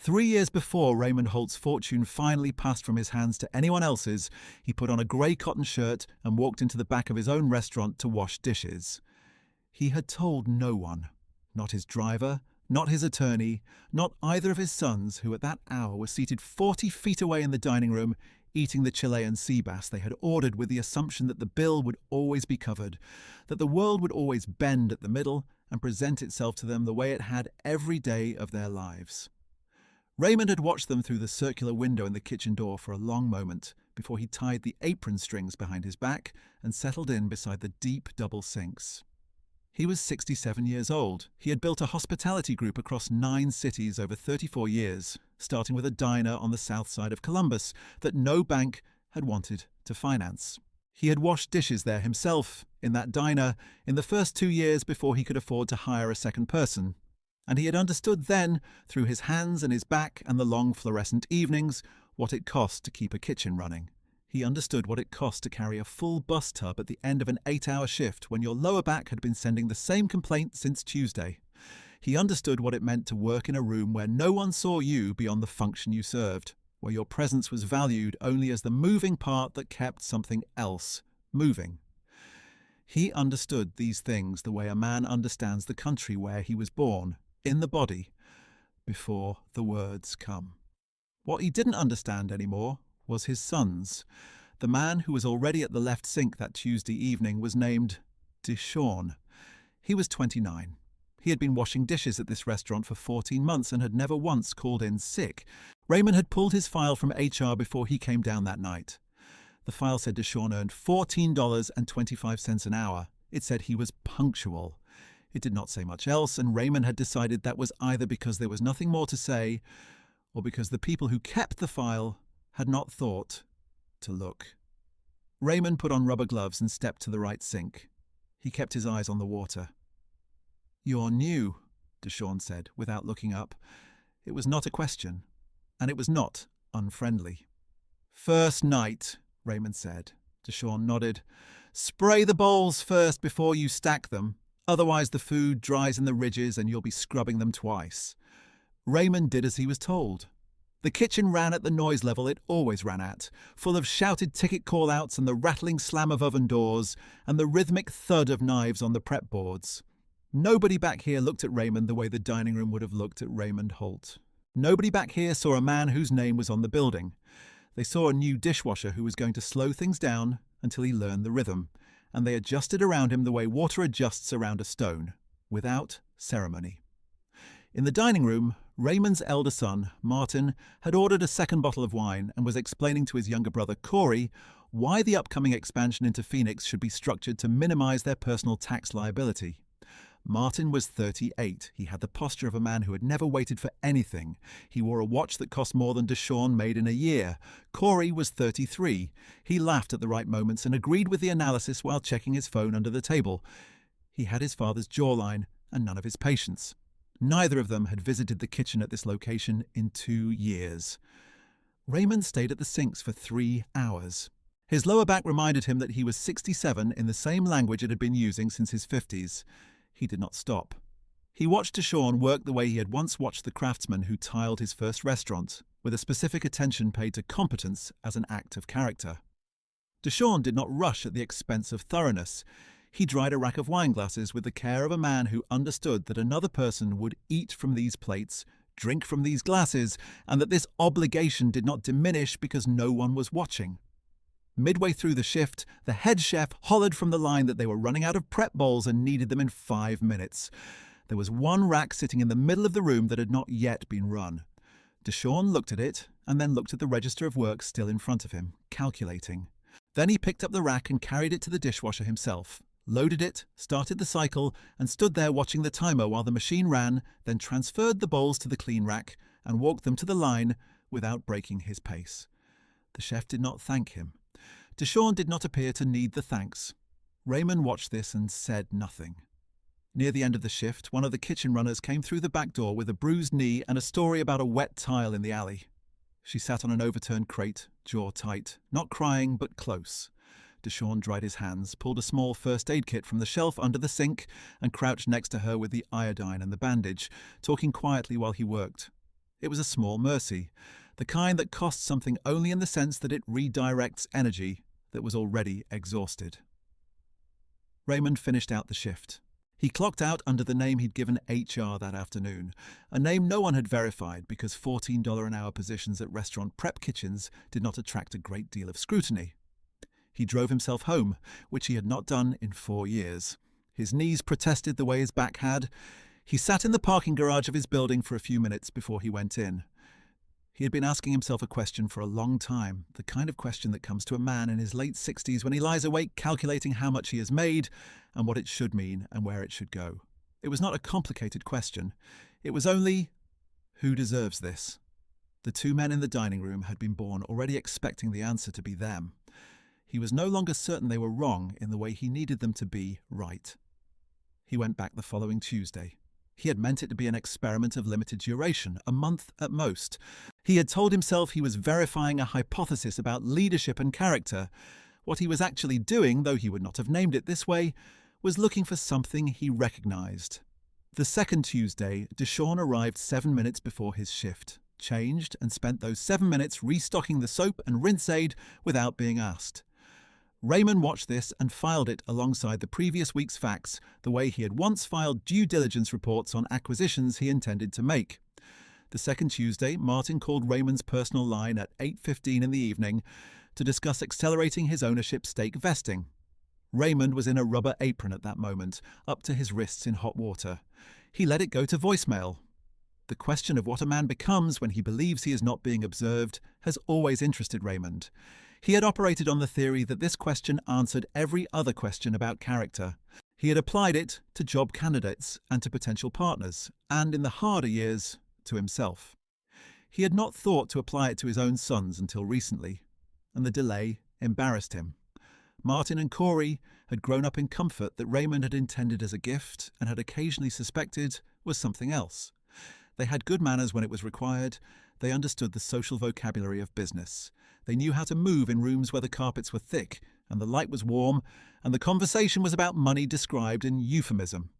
3 years before Raymond Holt's fortune finally passed from his hands to anyone else's, he put on a grey cotton shirt and walked into the back of his own restaurant to wash dishes. He had told no one, not his driver, not his attorney, not either of his sons, who at that hour were seated 40 feet away in the dining room, eating the Chilean sea bass they had ordered with the assumption that the bill would always be covered, that the world would always bend at the middle and present itself to them the way it had every day of their lives. Raymond had watched them through the circular window in the kitchen door for a long moment before he tied the apron strings behind his back and settled in beside the deep double sinks. He was 67 years old. He had built a hospitality group across 9 cities over 34 years, starting with a diner on the south side of Columbus that no bank had wanted to finance. He had washed dishes there himself, in that diner, in the first 2 years before he could afford to hire a second person. And he had understood then, through his hands and his back and the long fluorescent evenings, what it cost to keep a kitchen running. He understood what it cost to carry a full bus tub at the end of an 8-hour shift when your lower back had been sending the same complaint since Tuesday. He understood what it meant to work in a room where no one saw you beyond the function you served, where your presence was valued only as the moving part that kept something else moving. He understood these things the way a man understands the country where he was born, in the body, before the words come. What he didn't understand anymore was his sons. The man who was already at the left sink that Tuesday evening was named Dishwasher. He was 29. He had been washing dishes at this restaurant for 14 months and had never once called in sick. Raymond had pulled his file from HR before he came down that night. The file said Dishwasher earned $14.25 an hour. It said he was punctual. It did not say much else, and Raymond had decided that was either because there was nothing more to say or because the people who kept the file had not thought to look. Raymond put on rubber gloves and stepped to the right sink. He kept his eyes on the water. "You're new," Dishwasher said, without looking up. It was not a question, and it was not unfriendly. "First night," Raymond said. Dishwasher nodded. "Spray the bowls first before you stack them. Otherwise the food dries in the ridges and you'll be scrubbing them twice." Raymond did as he was told. The kitchen ran at the noise level it always ran at, full of shouted ticket call-outs and the rattling slam of oven doors and the rhythmic thud of knives on the prep boards. Nobody back here looked at Raymond the way the dining room would have looked at Raymond Holt. Nobody back here saw a man whose name was on the building. They saw a new dishwasher who was going to slow things down until he learned the rhythm, and they adjusted around him the way water adjusts around a stone, without ceremony. In the dining room, Raymond's elder son, Martin, had ordered a second bottle of wine and was explaining to his younger brother, Corey, why the upcoming expansion into Phoenix should be structured to minimize their personal tax liability. Martin was 38. He had the posture of a man who had never waited for anything. He wore a watch that cost more than Dishwasher made in a year. Corey was 33. He laughed at the right moments and agreed with the analysis while checking his phone under the table. He had his father's jawline and none of his patience. Neither of them had visited the kitchen at this location in 2 years. Raymond stayed at the sinks for 3 hours. His lower back reminded him that he was 67 in the same language it had been using since his 50s. He did not stop. He watched Dishwasher work the way he had once watched the craftsman who tiled his first restaurant, with a specific attention paid to competence as an act of character. Dishwasher did not rush at the expense of thoroughness. He dried a rack of wine glasses with the care of a man who understood that another person would eat from these plates, drink from these glasses, and that this obligation did not diminish because no one was watching. Midway through the shift, the head chef hollered from the line that they were running out of prep bowls and needed them in 5 minutes. There was one rack sitting in the middle of the room that had not yet been run. Dishwasher looked at it and then looked at the register of work still in front of him, calculating. Then he picked up the rack and carried it to the dishwasher himself, loaded it, started the cycle, and stood there watching the timer while the machine ran, then transferred the bowls to the clean rack and walked them to the line without breaking his pace. The chef did not thank him. Dishwasher did not appear to need the thanks. Raymond watched this and said nothing. Near the end of the shift, one of the kitchen runners came through the back door with a bruised knee and a story about a wet tile in the alley. She sat on an overturned crate, jaw tight, not crying but close. Dishwasher dried his hands, pulled a small first aid kit from the shelf under the sink, and crouched next to her with the iodine and the bandage, talking quietly while he worked. It was a small mercy, the kind that costs something only in the sense that it redirects energy that was already exhausted. Raymond finished out the shift. He clocked out under the name he'd given HR that afternoon, a name no one had verified because $14 an hour positions at restaurant prep kitchens did not attract a great deal of scrutiny. He drove himself home, which he had not done in 4 years. His knees protested the way his back had. He sat in the parking garage of his building for a few minutes before he went in. He had been asking himself a question for a long time, the kind of question that comes to a man in his late 60s when he lies awake calculating how much he has made and what it should mean and where it should go. It was not a complicated question. It was only, who deserves this? The two men in the dining room had been born already expecting the answer to be them. He was no longer certain they were wrong in the way he needed them to be right. He went back the following Tuesday. He had meant it to be an experiment of limited duration, a month at most. He had told himself he was verifying a hypothesis about leadership and character. What he was actually doing, though he would not have named it this way, was looking for something he recognized. The second Tuesday, Dishwasher arrived 7 minutes before his shift, changed, and spent those 7 minutes restocking the soap and rinse aid without being asked. Raymond watched this and filed it alongside the previous week's facts, the way he had once filed due diligence reports on acquisitions he intended to make. The second Tuesday, Martin called Raymond's personal line at 8:15 in the evening to discuss accelerating his ownership stake vesting. Raymond was in a rubber apron at that moment, up to his wrists in hot water. He let it go to voicemail. The question of what a man becomes when he believes he is not being observed has always interested Raymond. He had operated on the theory that this question answered every other question about character. He had applied it to job candidates and to potential partners, and in the harder years, to himself. He had not thought to apply it to his own sons until recently, and the delay embarrassed him. Martin and Corey had grown up in comfort that Raymond had intended as a gift and had occasionally suspected was something else. They had good manners when it was required. They understood the social vocabulary of business. They knew how to move in rooms where the carpets were thick and the light was warm, and the conversation was about money described in euphemism.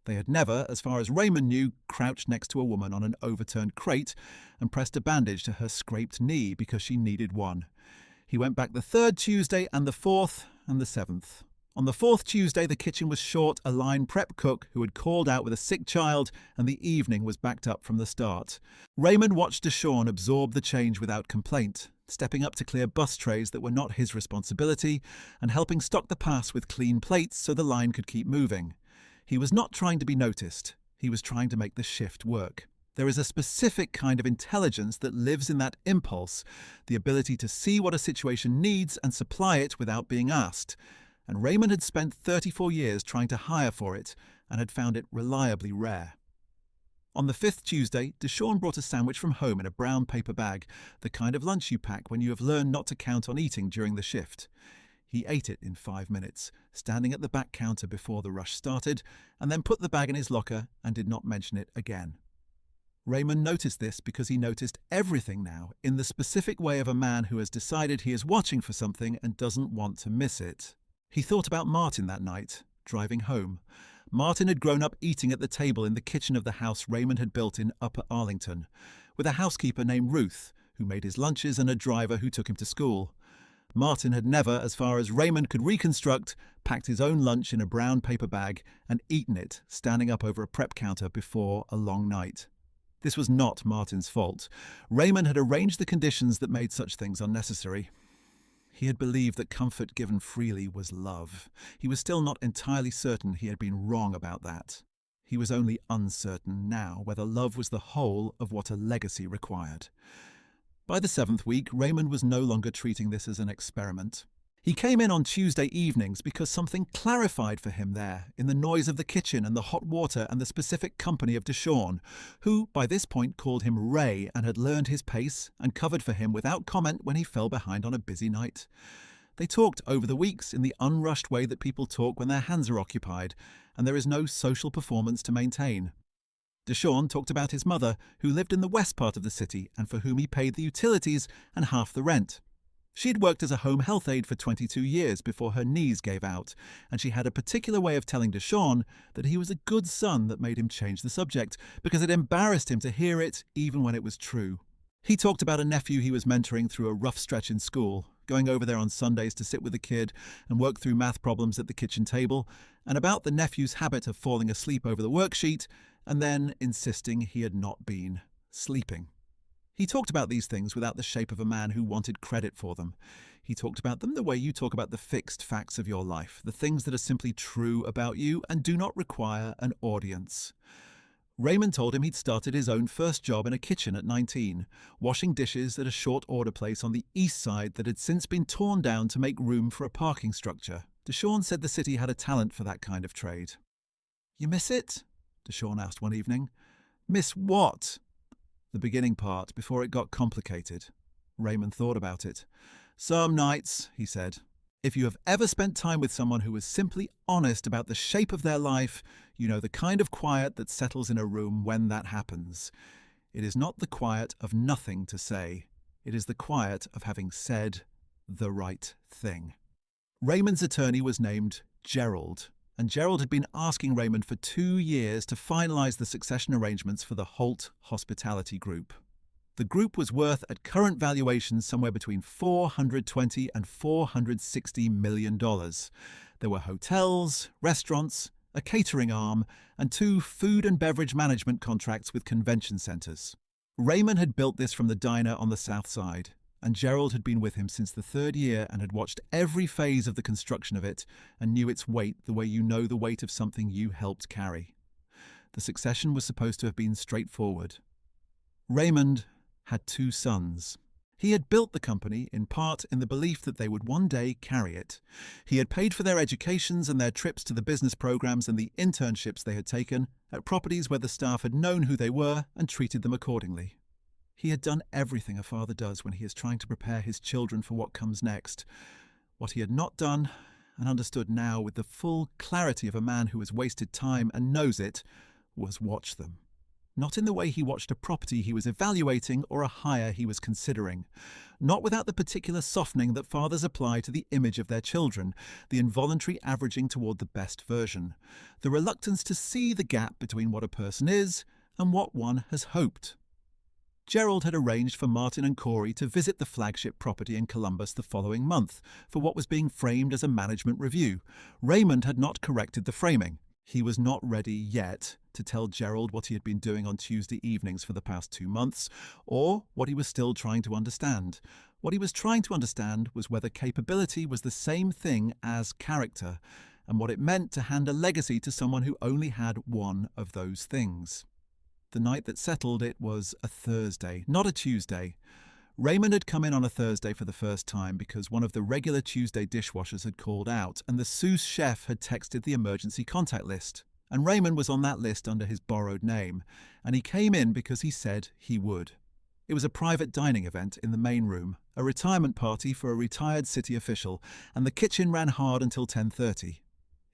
They had never, as far as Raymond knew, crouched next to a woman on an overturned crate and pressed a bandage to her scraped knee because she needed one. He went back the third Tuesday and the fourth and the seventh. On the fourth Tuesday, the kitchen was short a line prep cook who had called out with a sick child, and the evening was backed up from the start. Raymond watched Dishwasher absorb the change without complaint, stepping up to clear bus trays that were not his responsibility and helping stock the pass with clean plates so the line could keep moving. He was not trying to be noticed. He was trying to make the shift work. There is a specific kind of intelligence that lives in that impulse, the ability to see what a situation needs and supply it without being asked. And Raymond had spent 34 years trying to hire for it and had found it reliably rare. On the fifth Tuesday, Dishwasher brought a sandwich from home in a brown paper bag, the kind of lunch you pack when you have learned not to count on eating during the shift. He ate it in 5 minutes, standing at the back counter before the rush started, and then put the bag in his locker and did not mention it again. Raymond noticed this because he noticed everything now in the specific way of a man who has decided he is watching for something and doesn't want to miss it. He thought about Martin that night, driving home. Martin had grown up eating at the table in the kitchen of the house Raymond had built in Upper Arlington, with a housekeeper named Ruth, who made his lunches, and a driver who took him to school. Martin had never, as far as Raymond could reconstruct, packed his own lunch in a brown paper bag and eaten it, standing up over a prep counter before a long night. This was not Martin's fault. Raymond had arranged the conditions that made such things unnecessary. He had believed that comfort given freely was love. He was still not entirely certain he had been wrong about that. He was only uncertain now whether love was the whole of what a legacy required. By the 7th week, Raymond was no longer treating this as an experiment. He came in on Tuesday evenings because something clarified for him there, in the noise of the kitchen and the hot water and the specific company of Dishwasher, who by this point called him Ray and had learned his pace and covered for him without comment when he fell behind on a busy night. They talked over the weeks in the unrushed way that people talk when their hands are occupied, and there is no social performance to maintain. Dishwasher talked about his mother, who lived in the west part of the city and for whom he paid the utilities and half the rent. She had worked as a home health aide for 22 years before her knees gave out, and she had a particular way of telling Deshawn that he was a good son that made him change the subject, because it embarrassed him to hear it even when it was true. He talked about a nephew he was mentoring through a rough stretch in school, going over there on Sundays to sit with the kid and work through math problems at the kitchen table, and about the nephew's habit of falling asleep over the worksheet and then insisting he had not been sleeping. He talked about these things without the shape of a man who wanted credit for them. He talked about them the way you talk about the fixed facts of your life, the things that are simply true about you and do not require an audience. Raymond told him he'd started his own first job in a kitchen at 19, washing dishes at a short order place on the east side that had since been torn down to make room for a parking structure. Deshawn said the city had a talent for that kind of trade. "You miss it?" Deshawn asked one evening. "Miss what?" "The beginning part, before it got complicated." Raymond thought about it. "Some nights," he said. "If you have ever spent time with someone who was simply honest about the shape of their life, you know the kind of quiet that settles in a room when that happens. It is not the quiet of nothing to say. It is the quiet of having said the right thing." Raymond's attorney was named Gerald, and Gerald had been asking Raymond for 2 years to finalize the succession arrangements for the Holt Hospitality Group. The group was worth at current valuations somewhere between $420 and $460 million. There were hotels, restaurants, a catering arm, and 2 food and beverage management contracts with convention centers. Raymond had built this from the diner on the south side, and Gerald had been with him since the 3rd year and had watched every phase of the construction of it and knew its weight the way you know the weight of something you helped carry. The succession was supposed to have been straightforward. Raymond had 2 sons. He had built the company in part in the belief that they would one day carry it. He had paid for their educations and their trips to the business programs and the internships they had taken at properties where the staff had known who they were and treated them accordingly. He had done everything a father does when he is trying to prepare his children for what comes next. What he had not done, and understood now with the full clarity of a man who has wasted time and knows it, was watch them. Not in the way he watched a property he was evaluating or a hire he was considering. Not without the particular softening that fathers apply to the image of their children, the involuntary averaging toward the best version, the reluctance to see the gap between what a person is and what one has hoped. Gerald had arranged for Martin and Corey to visit the flagship property in Columbus the following month for what was being framed as a management review. Raymond had not corrected the framing. He was not ready yet to tell Gerald what he had been doing on Tuesday evenings for the past 2 months, or what he was still trying to understand. What he was trying to understand was whether capability was the same thing as character, and what it meant to hand a legacy to someone who only had one of those things. The night that settled it was a Thursday, not a Tuesday. Raymond had come in on a Thursday for the first time because one of the regular Tuesday dishwashers had called out, and the sous chef had texted the emergency contact list. And Raymond was on that list under his borrowed name, and he came in because he said he would. It was a private dining event in the main room, a retirement party for a retired city official, and the kitchen ran hard until 10:30.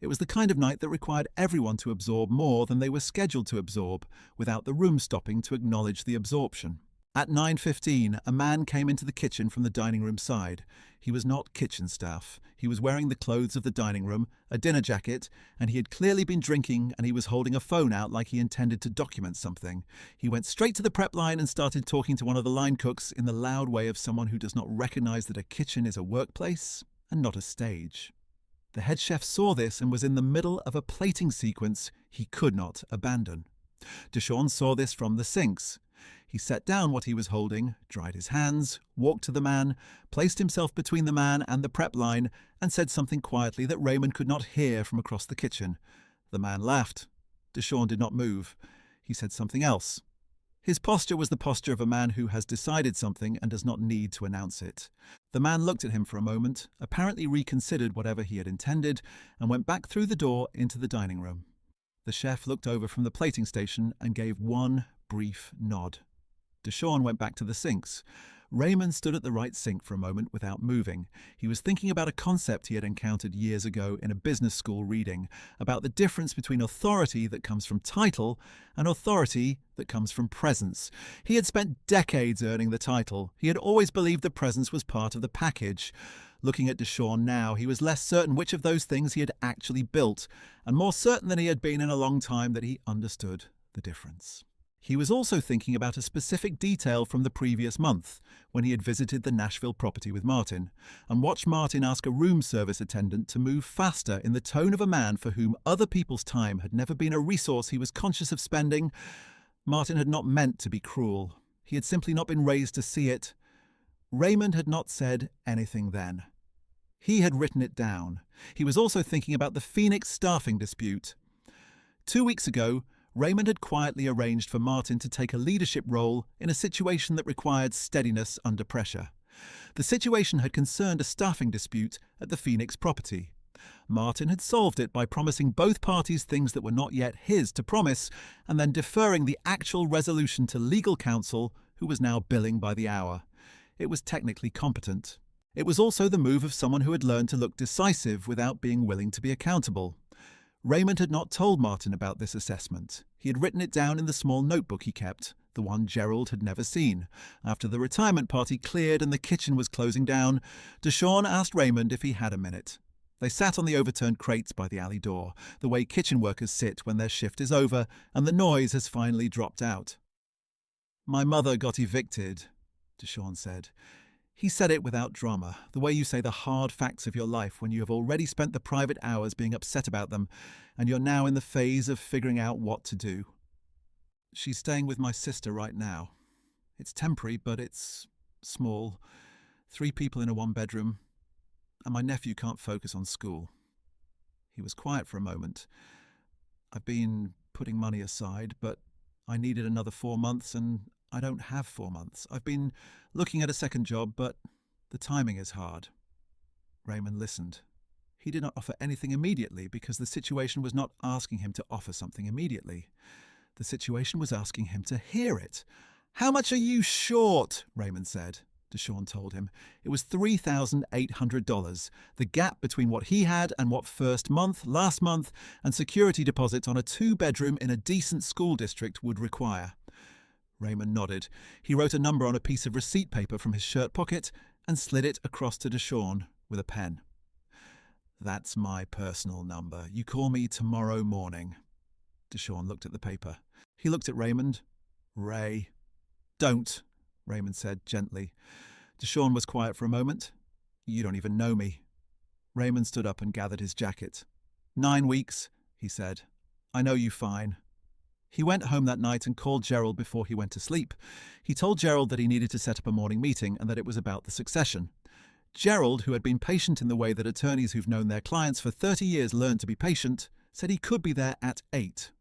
It was the kind of night that required everyone to absorb more than they were scheduled to absorb, without the room stopping to acknowledge the absorption. At 9:15, a man came into the kitchen from the dining room side. He was not kitchen staff. He was wearing the clothes of the dining room, a dinner jacket, and he had clearly been drinking, and he was holding a phone out like he intended to document something. He went straight to the prep line and started talking to one of the line cooks in the loud way of someone who does not recognize that a kitchen is a workplace and not a stage. The head chef saw this and was in the middle of a plating sequence he could not abandon. Deshawn saw this from the sinks. He set down what he was holding, dried his hands, walked to the man, placed himself between the man and the prep line, and said something quietly that Raymond could not hear from across the kitchen. The man laughed. Deshawn did not move. He said something else. His posture was the posture of a man who has decided something and does not need to announce it. The man looked at him for a moment, apparently reconsidered whatever he had intended, and went back through the door into the dining room. The chef looked over from the plating station and gave one brief nod. Deshawn went back to the sinks. Raymond stood at the right sink for a moment without moving. He was thinking about a concept he had encountered years ago in a business school reading, about the difference between authority that comes from title and authority that comes from presence. He had spent decades earning the title. He had always believed that presence was part of the package. Looking at Deshawn now, he was less certain which of those things he had actually built, and more certain than he had been in a long time that he understood the difference. He was also thinking about a specific detail from the previous month, when he had visited the Nashville property with Martin, and watched Martin ask a room service attendant to move faster in the tone of a man for whom other people's time had never been a resource he was conscious of spending. Martin had not meant to be cruel. He had simply not been raised to see it. Raymond had not said anything then. He had written it down. He was also thinking about the Phoenix staffing dispute. 2 weeks ago, Raymond had quietly arranged for Martin to take a leadership role in a situation that required steadiness under pressure. The situation had concerned a staffing dispute at the Phoenix property. Martin had solved it by promising both parties things that were not yet his to promise, and then deferring the actual resolution to legal counsel, who was now billing by the hour. It was technically competent. It was also the move of someone who had learned to look decisive without being willing to be accountable. Raymond had not told Martin about this assessment. He had written it down in the small notebook he kept, the one Gerald had never seen. After the retirement party cleared and the kitchen was closing down, Deshawn asked Raymond if he had a minute. They sat on the overturned crates by the alley door, the way kitchen workers sit when their shift is over and the noise has finally dropped out. "My mother got evicted," Deshawn said. He said it without drama, the way you say the hard facts of your life when you have already spent the private hours being upset about them, and you're now in the phase of figuring out what to do. "She's staying with my sister right now. It's temporary, but it's small. 3 people in a 1-bedroom, and my nephew can't focus on school." He was quiet for a moment. "I've been putting money aside, but I needed another 4 months, and I don't have 4 months. I've been looking at a second job, but the timing is hard." Raymond listened. He did not offer anything immediately because the situation was not asking him to offer something immediately. The situation was asking him to hear it. "How much are you short?" Raymond said. Deshawn told him. It was $3,800, the gap between what he had and what first month, last month, and security deposits on a 2-bedroom in a decent school district would require. Raymond nodded. He wrote a number on a piece of receipt paper from his shirt pocket and slid it across to Deshawn with a pen. "That's my personal number. You call me tomorrow morning." Deshawn looked at the paper. He looked at Raymond. "Ray." "Don't," Raymond said gently. Deshawn was quiet for a moment. "You don't even know me." Raymond stood up and gathered his jacket. 9 weeks, he said. "I know you fine." He went home that night and called Gerald before he went to sleep. He told Gerald that he needed to set up a morning meeting and that it was about the succession. Gerald, who had been patient in the way that attorneys who've known their clients for 30 years learn to be patient, said he could be there at 8.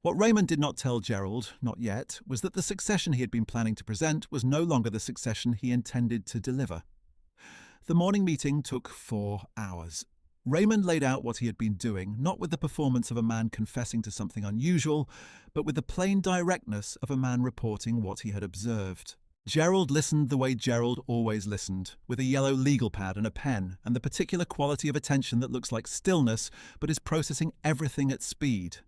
What Raymond did not tell Gerald, not yet, was that the succession he had been planning to present was no longer the succession he intended to deliver. The morning meeting took 4 hours. Raymond laid out what he had been doing, not with the performance of a man confessing to something unusual, but with the plain directness of a man reporting what he had observed. Gerald listened the way Gerald always listened, with a yellow legal pad and a pen, and the particular quality of attention that looks like stillness but is processing everything at speed.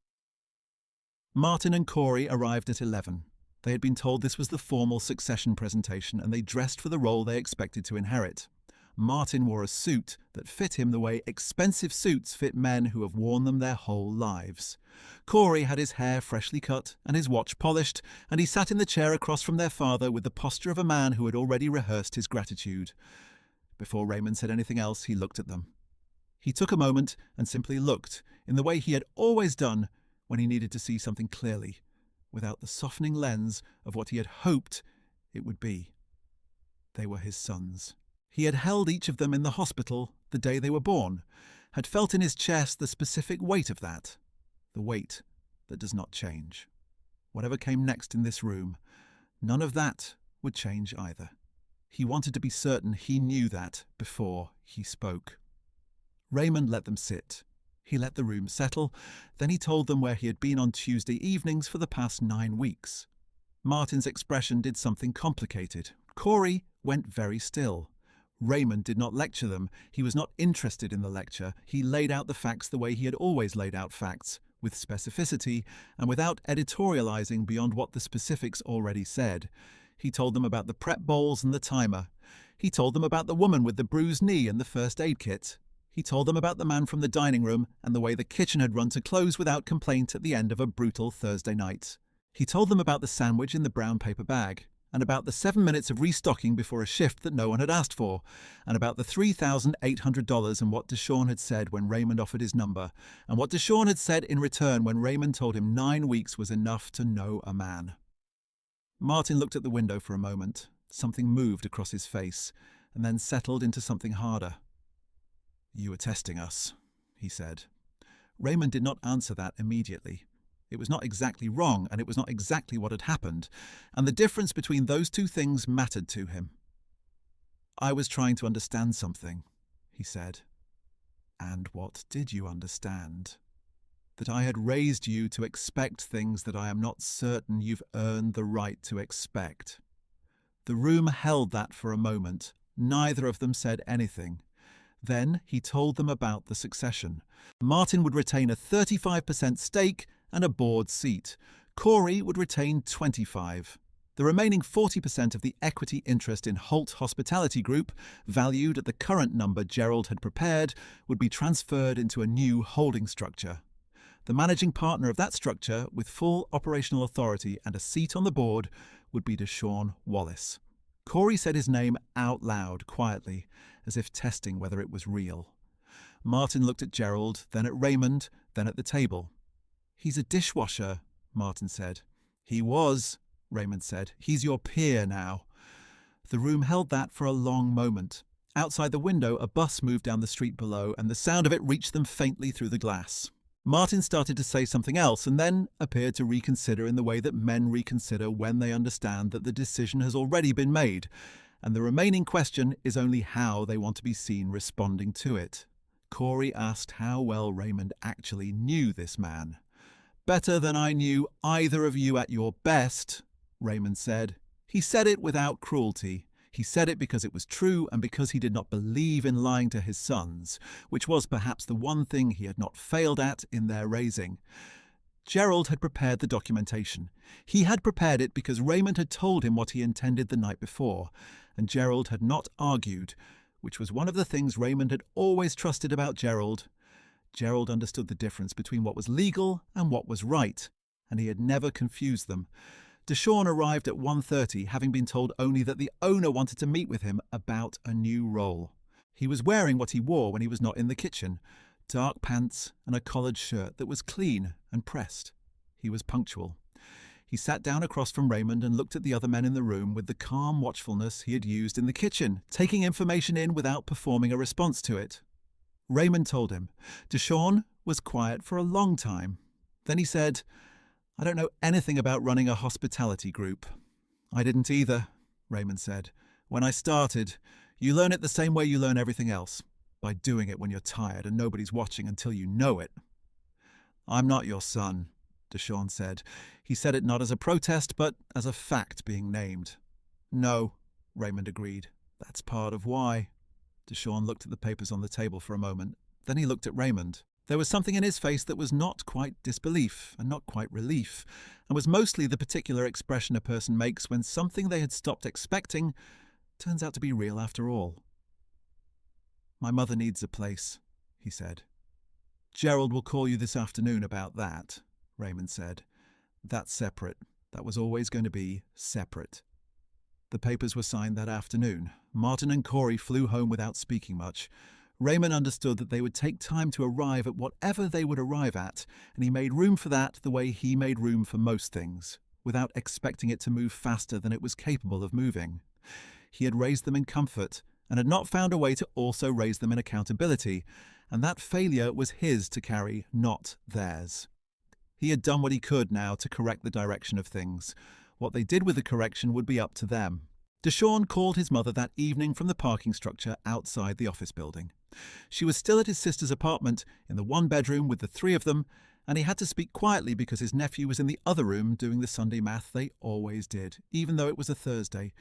Martin and Corey arrived at 11. They had been told this was the formal succession presentation, and they dressed for the role they expected to inherit. Martin wore a suit that fit him the way expensive suits fit men who have worn them their whole lives. Corey had his hair freshly cut and his watch polished, and he sat in the chair across from their father with the posture of a man who had already rehearsed his gratitude. Before Raymond said anything else, he looked at them. He took a moment and simply looked, in the way he had always done when he needed to see something clearly, without the softening lens of what he had hoped it would be. They were his sons. He had held each of them in the hospital the day they were born, had felt in his chest the specific weight of that, the weight that does not change. Whatever came next in this room, none of that would change either. He wanted to be certain he knew that before he spoke. Raymond let them sit. He let the room settle, then he told them where he had been on Tuesday evenings for the past 9 weeks. Martin's expression did something complicated, Corey went very still. Raymond did not lecture them. He was not interested in the lecture. He laid out the facts the way he had always laid out facts, with specificity and without editorializing beyond what the specifics already said. He told them about the prep bowls and the timer. He told them about the woman with the bruised knee and the first aid kit. He told them about the man from the dining room and the way the kitchen had run to close without complaint at the end of a brutal Thursday night. He told them about the sandwich in the brown paper bag, and about the 7 minutes of restocking before a shift that no one had asked for, and about the $3,800 and what Deshawn had said when Raymond offered his number, and what Deshawn had said in return when Raymond told him 9 weeks was enough to know a man. Martin looked at the window for a moment. Something moved across his face, and then settled into something harder. "You were testing us," he said. Raymond did not answer that immediately. It was not exactly wrong, and it was not exactly what had happened, and the difference between those two things mattered to him. "I was trying to understand something," he said. "And what did you understand?" "That I had raised you to expect things that I am not certain you've earned the right to expect." The room held that for a moment. Neither of them said anything. Then he told them about the succession. Martin would retain a 35% stake and a board seat. Corey would retain 25%. The remaining 40% of the equity interest in Holt Hospitality Group, valued at the current number Gerald had prepared, would be transferred into a new holding structure. The managing partner of that structure, with full operational authority and a seat on the board, would be Deshawn Wallace. Corey said his name out loud, quietly, as if testing whether it was real. Martin looked at Gerald, then at Raymond, then at the table. "He's a dishwasher," Martin said. "He was," Raymond said. "He's your peer now." The room held that for a long moment. Outside the window, a bus moved down the street below, and the sound of it reached them faintly through the glass. Martin started to say something else, and then appeared to reconsider in the way that men reconsider when they understand that the decision has already been made, and the remaining question is only how they want to be seen responding to it. Corey asked how well Raymond actually knew this man. "Better than I knew either of you at your best," Raymond said. He said it without cruelty. He said it because it was true and because he did not believe in lying to his sons, which was perhaps the one thing he had not failed at in their raising. Gerald had prepared the documentation. He had prepared it because Raymond had told him what he intended the night before, and Gerald had not argued, which was one of the things Raymond had always trusted about Gerald. Gerald understood the difference between what was legal and what was right, and he had never confused them. Deshawn arrived at 1:30, having been told only that the owner wanted to meet with him about a new role. He was wearing what he wore when he was not in the kitchen, dark pants and a collared shirt that was clean and pressed. He was punctual. He sat down across from Raymond and looked at the other men in the room with the calm watchfulness he had used in the kitchen, taking information in without performing a response to it. Raymond told him. Deshawn was quiet for a long time. Then he said, "I don't know anything about running a hospitality group." "I didn't either," Raymond said. "When I started, you learn it the same way you learn everything else, by doing it when you're tired and nobody's watching until you know it." "I'm not your son," Deshawn said. He said it not as a protest, but as a fact being named. "No," Raymond agreed. "That's part of why." Deshawn looked at the papers on the table for a moment. Then he looked at Raymond. There was something in his face that was not quite disbelief and not quite relief, and was mostly the particular expression a person makes when something they had stopped expecting turns out to be real after all. "My mother needs a place," he said. "Gerald will call you this afternoon about that," Raymond said. "That's separate. That was always going to be separate." The papers were signed that afternoon. Martin and Corey flew home without speaking much. Raymond understood that they would take time to arrive at whatever they would arrive at, and he made room for that the way he made room for most things, without expecting it to move faster than it was capable of moving. He had raised them in comfort, and had not found a way to also raise them in accountability, and that failure was his to carry, not theirs. He had done what he could now to correct the direction of things. What they did with the correction would be up to them. Deshawn called his mother that evening from the parking structure outside the office building. She was still at his sister's apartment, in the one bedroom with the three of them, and he had to speak quietly because his nephew was in the other room doing the Sunday math they always did, even though it was a Thursday.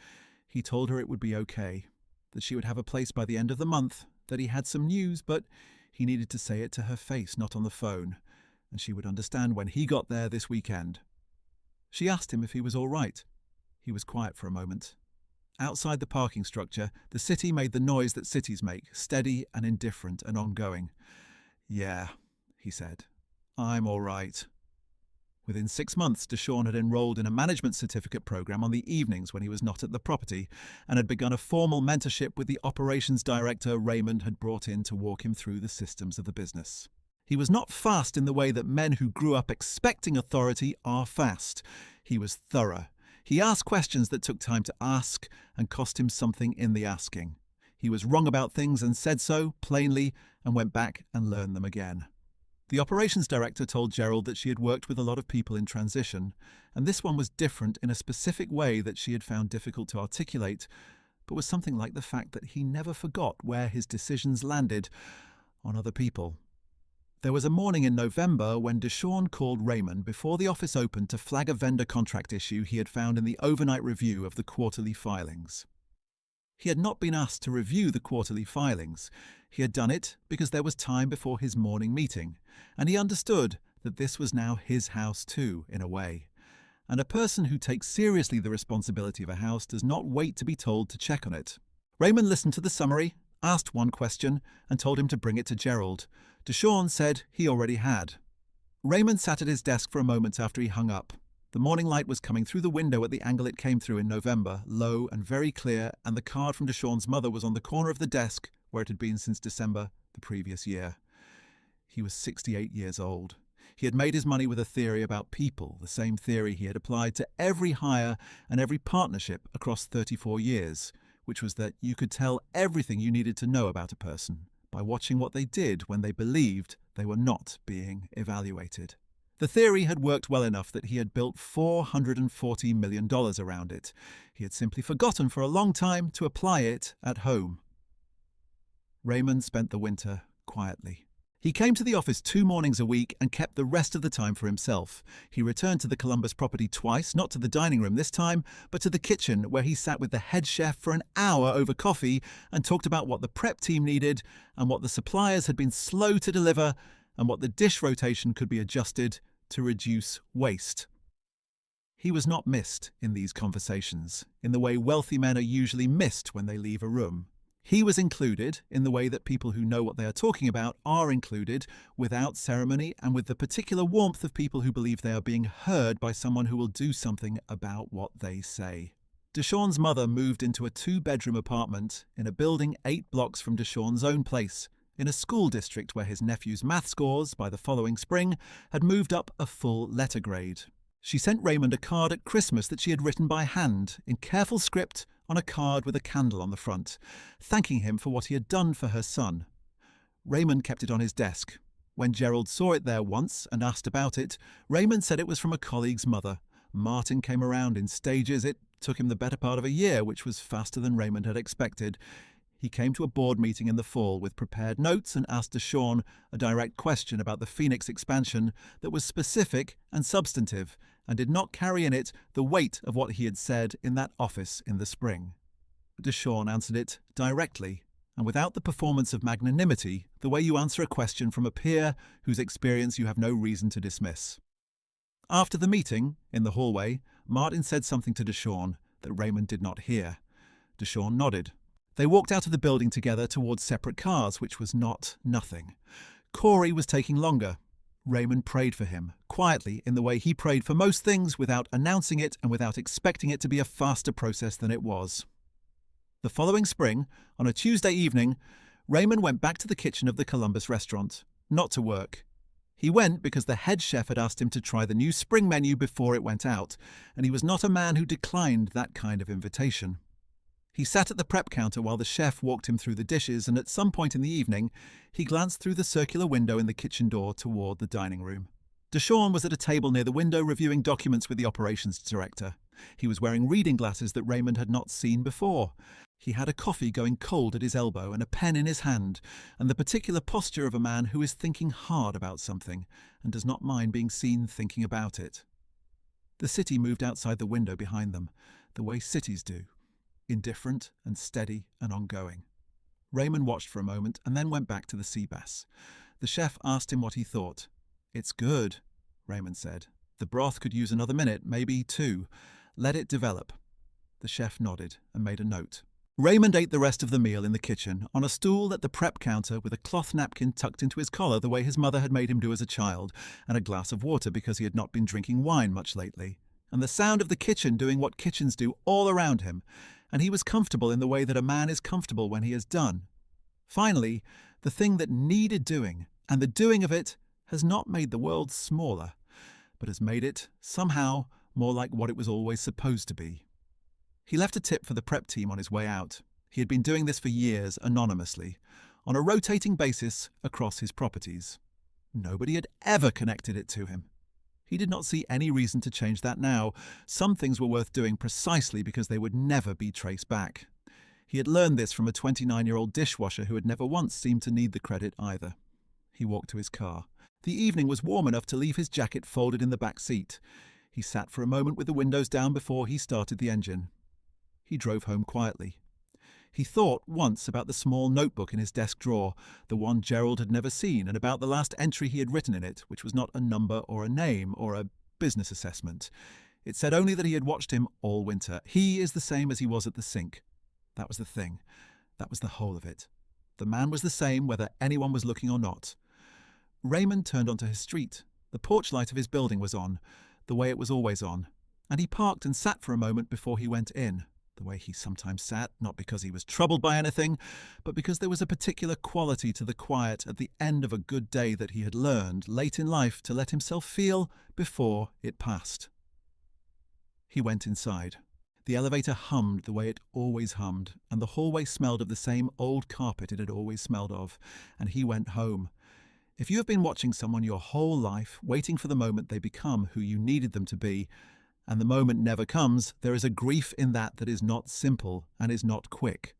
He told her it would be okay, that she would have a place by the end of the month, that he had some news, but he needed to say it to her face, not on the phone, and she would understand when he got there this weekend. She asked him if he was all right. He was quiet for a moment. Outside the parking structure, the city made the noise that cities make, steady and indifferent and ongoing. "Yeah," he said. "I'm all right." Within 6 months, Deshawn had enrolled in a management certificate program on the evenings when he was not at the property, and had begun a formal mentorship with the operations director Raymond had brought in to walk him through the systems of the business. He was not fast in the way that men who grew up expecting authority are fast. He was thorough. He asked questions that took time to ask and cost him something in the asking. He was wrong about things and said so, plainly, and went back and learned them again. The operations director told Gerald that she had worked with a lot of people in transition, and this one was different in a specific way that she had found difficult to articulate, but was something like the fact that he never forgot where his decisions landed on other people. There was a morning in November when Deshawn called Raymond before the office opened to flag a vendor contract issue he had found in the overnight review of the quarterly filings. He had not been asked to review the quarterly filings. He had done it because there was time before his morning meeting, and he understood that this was now his house too, in a way. And a person who takes seriously the responsibility of a house does not wait to be told to check on it. Raymond listened to the summary, asked one question, and told him to bring it to Gerald. Deshawn said he already had. Raymond sat at his desk for a moment after he hung up. The morning light was coming through the window at the angle it came through in November, low and very clear, and the card from Deshawn's mother was on the corner of the desk where it had been since December the previous year. He was 68 years old. He had made his money with a theory about people, the same theory he had applied to every hire and every partnership across 34 years, which was that you could tell everything you needed to know about a person by watching what they did when they believed they were not being evaluated. The theory had worked well enough that he had built $440 million around it. He had simply forgotten for a long time to apply it at home. Raymond spent the winter quietly. He came to the office 2 mornings a week and kept the rest of the time for himself. He returned to the Columbus property twice, not to the dining room this time, but to the kitchen, where he sat with the head chef for an hour over coffee and talked about what the prep team needed and what the suppliers had been slow to deliver and what the dish rotation could be adjusted to reduce waste. He was not missed in these conversations, in the way wealthy men are usually missed when they leave a room. He was included in the way that people who know what they are talking about are included, without ceremony and with the particular warmth of people who believe they are being heard by someone who will do something about what they say. Deshawn's mother moved into a 2-bedroom apartment in a building 8 blocks from Deshawn's own place, in a school district where his nephew's math scores, by the following spring, had moved up a full letter grade. She sent Raymond a card at Christmas that she had written by hand, in careful script, on a card with a candle on the front, thanking him for what he had done for her son. Raymond kept it on his desk. When Gerald saw it there once and asked about it, Raymond said it was from a colleague's mother. Martin came around in stages. It took him the better part of a year, which was faster than Raymond had expected. He came to a board meeting in the fall with prepared notes and asked Deshawn a direct question about the Phoenix expansion that was specific and substantive, and did not carry in it the weight of what he had said in that office in the spring. Deshawn answered it directly, and without the performance of magnanimity, the way you answer a question from a peer whose experience you have no reason to dismiss. After the meeting, in the hallway, Martin said something to Deshawn that Raymond did not hear. Deshawn nodded. They walked out of the building together towards separate cars, which was not nothing. Corey was taking longer. Raymond prayed for him, quietly, in the way he prayed for most things, without announcing it and without expecting it to be a faster process than it was. The following spring, on a Tuesday evening, Raymond went back to the kitchen of the Columbus restaurant, not to work. He went because the head chef had asked him to try the new spring menu before it went out, and he was not a man who declined that kind of invitation. He sat at the prep counter while the chef walked him through the dishes, and at some point in the evening, he glanced through the circular window in the kitchen door toward the dining room. Deshawn was at a table near the window reviewing documents with the operations director. He was wearing reading glasses that Raymond had not seen before. He had a coffee going cold at his elbow and a pen in his hand, and the particular posture of a man who is thinking hard about something and does not mind being seen thinking about it. The city moved outside the window behind them, the way cities do. indifferent and steady and ongoing. Raymond watched for a moment and then went back to the sea bass. The chef asked him what he thought. "It's good," Raymond said. "The broth could use another minute, maybe two. Let it develop." The chef nodded and made a note. Raymond ate the rest of the meal in the kitchen, on a stool at the prep counter with a cloth napkin tucked into his collar the way his mother had made him do as a child, and a glass of water because he had not been drinking wine much lately, and the sound of the kitchen doing what kitchens do all around him, and he was comfortable in the way that a man is comfortable when he is done. Finally, the thing that needed doing, and the doing of it, has not made the world smaller, but has made it, somehow, more like what it was always supposed to be. He left a tip for the prep team on his way out. He had been doing this for years, anonymously, on a rotating basis across his properties. Nobody had ever connected it to him. He did not see any reason to change that now. Some things were worth doing precisely because they would never be traced back. He had learned this from a 29-year-old dishwasher who had never once seemed to need the credit either. He walked to his car. The evening was warm enough to leave his jacket folded in the back seat. He sat for a moment with the windows down before he started the engine. He drove home quietly. He thought once about the small notebook in his desk drawer, the one Gerald had never seen, and about the last entry he had written in it, which was not a number or a name or a business assessment. It said only that he had watched him all winter. He is the same as he was at the sink. That was the thing. That was the whole of it. The man was the same whether anyone was looking or not. Raymond turned onto his street. The porch light of his building was on, the way it was always on, and he parked and sat for a moment before he went in. The way he sometimes sat, not because he was troubled by anything, but because there was a particular quality to the quiet at the end of a good day that he had learned, late in life, to let himself feel before it passed. He went inside. The elevator hummed the way it always hummed, and the hallway smelled of the same old carpet it had always smelled of, and he went home. If you have been watching someone your whole life, waiting for the moment they become who you needed them to be, and the moment never comes, there is a grief in that is not simple and is not quick.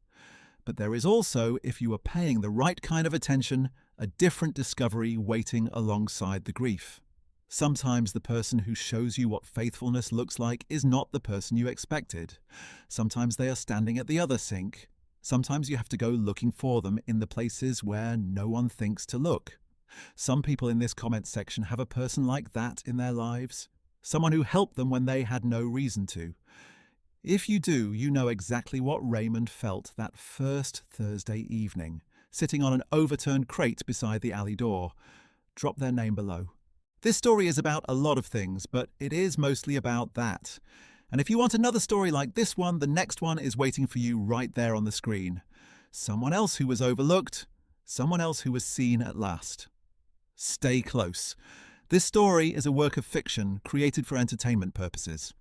But there is also, if you are paying the right kind of attention, a different discovery waiting alongside the grief. Sometimes the person who shows you what faithfulness looks like is not the person you expected. Sometimes they are standing at the other sink. Sometimes you have to go looking for them in the places where no one thinks to look. Some people in this comment section have a person like that in their lives. Someone who helped them when they had no reason to. If you do, you know exactly what Raymond felt that first Thursday evening, sitting on an overturned crate beside the alley door. Drop their name below. This story is about a lot of things, but it is mostly about that. And if you want another story like this one, the next one is waiting for you right there on the screen. Someone else who was overlooked, someone else who was seen at last. Stay close. This story is a work of fiction created for entertainment purposes.